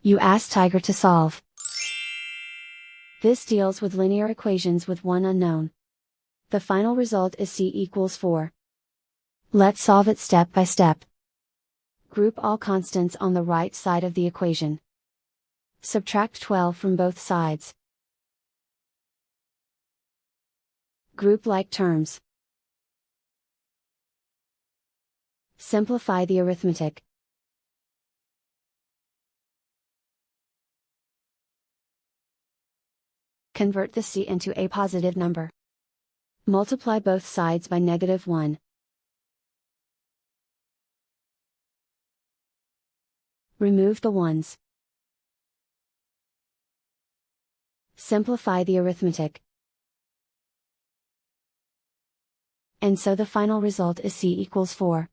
You ask Tiger to solve. This deals with linear equations with one unknown. The final result is c equals 4. Let's solve it step by step. Group all constants on the right side of the equation. Subtract 12 from both sides. Group like terms. Simplify the arithmetic. Convert the c into a positive number. Multiply both sides by -1. Remove the ones. Simplify the arithmetic. And so the final result is c equals 4.